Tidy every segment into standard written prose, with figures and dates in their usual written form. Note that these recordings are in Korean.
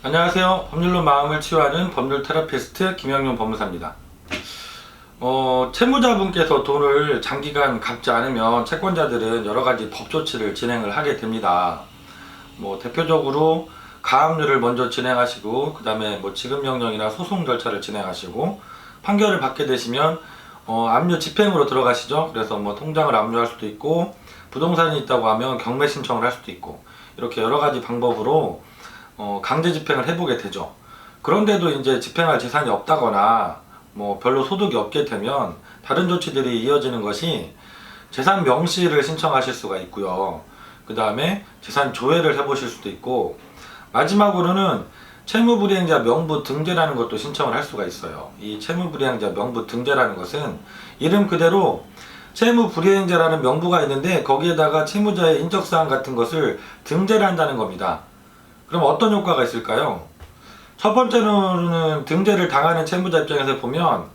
안녕하세요. 법률로 마음을 치유하는 법률 테라피스트 김영용 법무사입니다. 채무자분께서 돈을 장기간 갚지 않으면 채권자들은 여러 가지 법 조치를 진행을 하게 됩니다. 대표적으로 가압류를 먼저 진행하시고, 그 다음에 지급명령이나 소송 절차를 진행하시고, 판결을 받게 되시면 압류 집행으로 들어가시죠. 그래서 통장을 압류할 수도 있고, 부동산이 있다고 하면 경매 신청을 할 수도 있고, 이렇게 여러 가지 방법으로 강제 집행을 해보게 되죠. 그런데도 이제 집행할 재산이 없다거나 별로 소득이 없게 되면 다른 조치들이 이어지는 것이 재산 명시를 신청하실 수가 있고요. 그 다음에 재산 조회를 해보실 수도 있고, 마지막으로는 채무불이행자 명부 등재라는 것도 신청을 할 수가 있어요. 이 채무불이행자 명부 등재라는 것은 이름 그대로 채무불이행자라는 명부가 있는데 거기에다가 채무자의 인적사항 같은 것을 등재를 한다는 겁니다. 그럼 어떤 효과가 있을까요? 첫 번째로는 등재를 당하는 채무자 입장에서 보면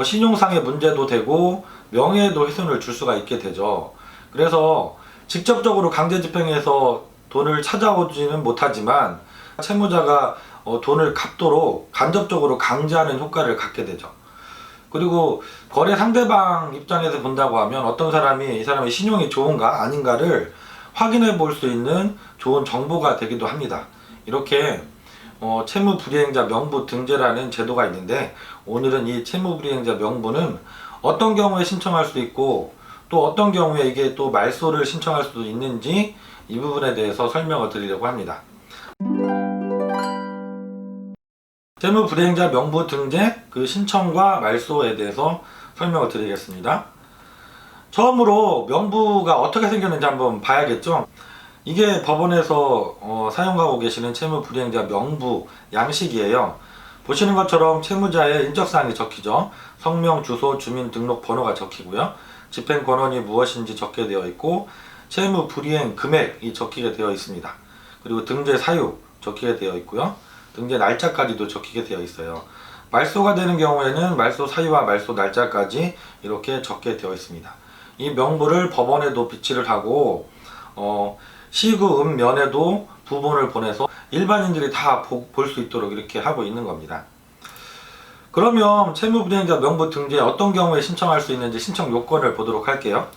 신용상의 문제도 되고 명예에도 훼손을 줄 수가 있게 되죠. 그래서 직접적으로 강제 집행해서 돈을 찾아오지는 못하지만 채무자가 돈을 갚도록 간접적으로 강제하는 효과를 갖게 되죠. 그리고 거래 상대방 입장에서 본다고 하면 어떤 사람이 이 사람의 신용이 좋은가 아닌가를 확인해 볼 수 있는 좋은 정보가 되기도 합니다. 이렇게 채무불이행자 명부 등재라는 제도가 있는데, 오늘은 이 채무불이행자 명부는 어떤 경우에 신청할 수 있고 또 어떤 경우에 이게 또 말소를 신청할 수도 있는지 이 부분에 대해서 설명을 드리려고 합니다. 채무불이행자 명부 등재 그 신청과 말소에 대해서 설명을 드리겠습니다. 처음으로 명부가 어떻게 생겼는지 한번 봐야겠죠. 이게 법원에서 사용하고 계시는 채무불이행자 명부 양식이에요. 보시는 것처럼 채무자의 인적사항이 적히죠. 성명, 주소, 주민등록번호가 적히고요. 집행권한이 무엇인지 적게 되어 있고, 채무불이행 금액이 적히게 되어 있습니다. 그리고 등재 사유 적히게 되어 있고요. 등재 날짜까지도 적히게 되어 있어요. 말소가 되는 경우에는 말소 사유와 말소 날짜까지 이렇게 적게 되어 있습니다. 이 명부를 법원에도 비치를 하고 시구 읍면에도 부본을 보내서 일반인들이 다 볼 수 있도록 이렇게 하고 있는 겁니다. 그러면 채무불이행자 명부 등재에 어떤 경우에 신청할 수 있는지 신청 요건을 보도록 할게요.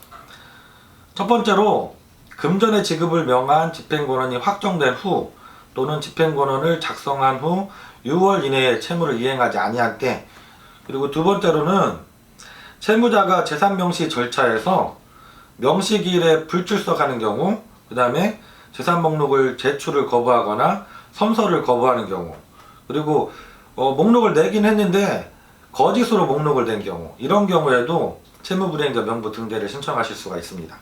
첫 번째로 금전의 지급을 명한 집행권한이 확정된 후 또는 집행권한을 작성한 후 6월 이내에 채무를 이행하지 아니한 때, 그리고 두 번째로는 채무자가 재산명시 절차에서 명시기일에 불출석하는 경우, 그 다음에 재산목록을 제출을 거부하거나 선서를 거부하는 경우, 그리고 목록을 내긴 했는데 거짓으로 목록을 낸 경우, 이런 경우에도 채무불이행자 명부 등재를 신청하실 수가 있습니다.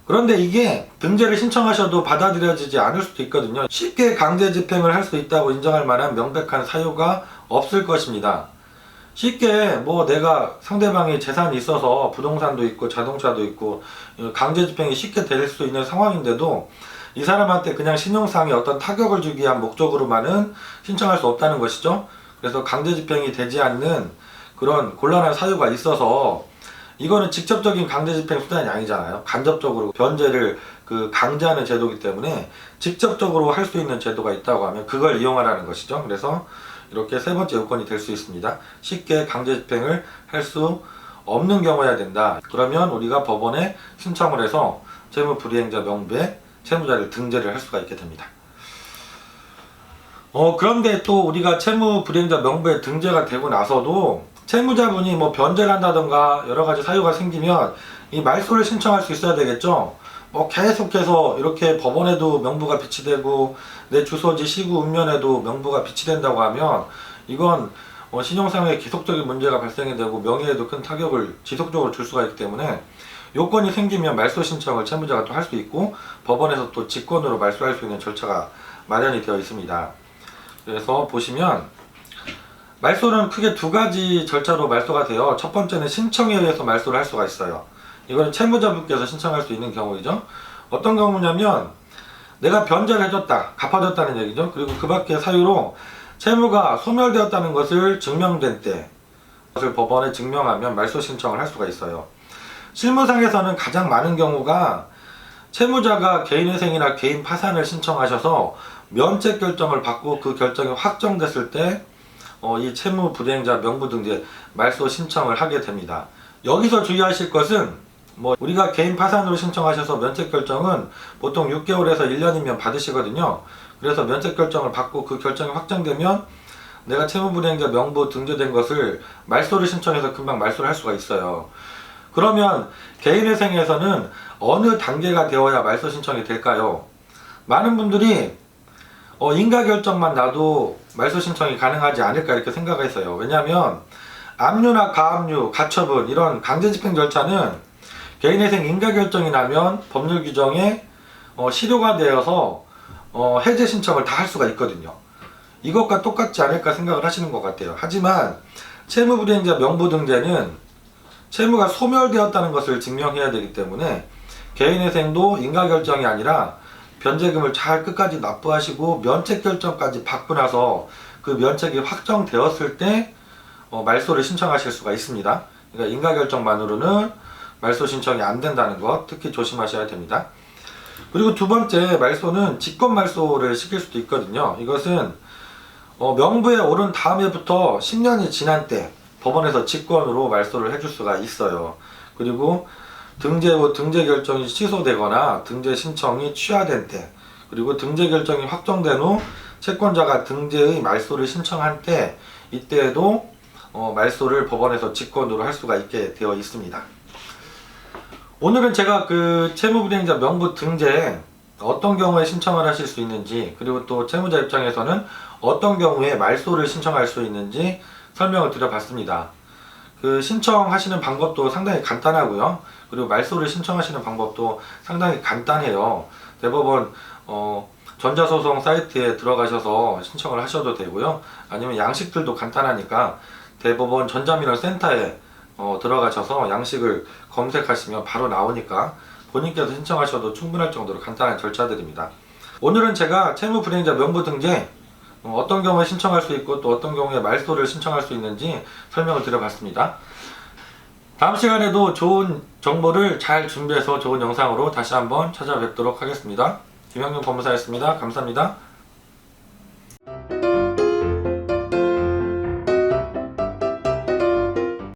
그런데 이게 등재를 신청하셔도 받아들여지지 않을 수도 있거든요. 쉽게 강제 집행을 할 수 있다고 인정할 만한 명백한 사유가 없을 것입니다. 쉽게 내가 상대방이 재산이 있어서 부동산도 있고 자동차도 있고 강제 집행이 쉽게 될 수 있는 상황인데도 이 사람한테 그냥 신용상에 어떤 타격을 주기 위한 목적으로만은 신청할 수 없다는 것이죠. 그래서 강제 집행이 되지 않는 그런 곤란한 사유가 있어서 이거는 직접적인 강제 집행 수단이 아니잖아요. 간접적으로 변제를 강제하는 제도이기 때문에 직접적으로 할 수 있는 제도가 있다고 하면 그걸 이용하라는 것이죠. 그래서 이렇게 세 번째 요건이 될 수 있습니다. 쉽게 강제 집행을 할 수 없는 경우여야 된다. 그러면 우리가 법원에 신청을 해서 채무불이행자 명부에 채무자를 등재를 할 수가 있게 됩니다. 그런데 또 우리가 채무불이행자 명부에 등재가 되고 나서도 채무자분이 변제를 한다던가 여러 가지 사유가 생기면 이 말소를 신청할 수 있어야 되겠죠. 계속해서 이렇게 법원에도 명부가 비치되고 내 주소지 시구 읍면에도 명부가 비치된다고 하면 이건 신용상에 계속적인 문제가 발생이 되고 명예에도 큰 타격을 지속적으로 줄 수가 있기 때문에 요건이 생기면 말소 신청을 채무자가 또 할 수 있고 법원에서 또 직권으로 말소할 수 있는 절차가 마련이 되어 있습니다. 그래서 보시면 말소는 크게 두 가지 절차로 말소가 돼요. 첫 번째는 신청에 의해서 말소를 할 수가 있어요. 이거는 채무자분께서 신청할 수 있는 경우이죠. 어떤 경우냐면 내가 변제를 해줬다, 갚아줬다는 얘기죠. 그리고 그 밖의 사유로 채무가 소멸되었다는 것을 증명된 때, 그것을 법원에 증명하면 말소 신청을 할 수가 있어요. 실무상에서는 가장 많은 경우가 채무자가 개인회생이나 개인 파산을 신청하셔서 면책 결정을 받고 그 결정이 확정됐을 때 이 채무 불이행자 명부 등재 말소 신청을 하게 됩니다. 여기서 주의하실 것은 우리가 개인 파산으로 신청하셔서 면책 결정은 보통 6개월에서 1년이면 받으시거든요. 그래서 면책 결정을 받고 그 결정이 확정되면 내가 채무 불이행자 명부 등재된 것을 말소를 신청해서 금방 말소를 할 수가 있어요. 그러면 개인회생에서는 어느 단계가 되어야 말소 신청이 될까요? 많은 분들이 인가 결정만 나도 말소 신청이 가능하지 않을까 이렇게 생각했어요. 왜냐하면 압류나 가압류, 가처분 이런 강제집행 절차는 개인회생 인가 결정이 나면 법률 규정에 실효가 되어서 해제 신청을 다 할 수가 있거든요. 이것과 똑같지 않을까 생각을 하시는 것 같아요. 하지만 채무불이행자 명부등재는 채무가 소멸되었다는 것을 증명해야 되기 때문에 개인회생도 인가 결정이 아니라 변제금을 잘 끝까지 납부하시고 면책 결정까지 받고 나서 그 면책이 확정되었을 때 말소를 신청하실 수가 있습니다. 그러니까 인가 결정만으로는 말소 신청이 안 된다는 것 특히 조심하셔야 됩니다. 그리고 두 번째, 말소는 직권 말소를 시킬 수도 있거든요. 이것은 명부에 오른 다음해부터 10년이 지난 때 법원에서 직권으로 말소를 해줄 수가 있어요. 그리고 등재 후 등재 결정이 취소되거나 등재 신청이 취하된 때, 그리고 등재 결정이 확정된 후 채권자가 등재의 말소를 신청한 때, 이때에도 말소를 법원에서 직권으로 할 수가 있게 되어 있습니다. 오늘은 제가 그 채무불이행자 명부 등재 어떤 경우에 신청을 하실 수 있는지, 그리고 또 채무자 입장에서는 어떤 경우에 말소를 신청할 수 있는지 설명을 드려봤습니다. 그 신청하시는 방법도 상당히 간단하고요. 그리고 말소를 신청하시는 방법도 상당히 간단해요. 대법원 전자소송 사이트에 들어가셔서 신청을 하셔도 되고요. 아니면 양식들도 간단하니까 대법원 전자민원센터에 들어가셔서 양식을 검색하시면 바로 나오니까 본인께서 신청하셔도 충분할 정도로 간단한 절차들입니다. 오늘은 제가 채무불이행자 명부등재 어떤 경우에 신청할 수 있고 또 어떤 경우에 말소를 신청할 수 있는지 설명을 드려봤습니다. 다음 시간에도 좋은 정보를 잘 준비해서 좋은 영상으로 다시 한번 찾아뵙도록 하겠습니다. 김형준 법무사였습니다. 감사합니다.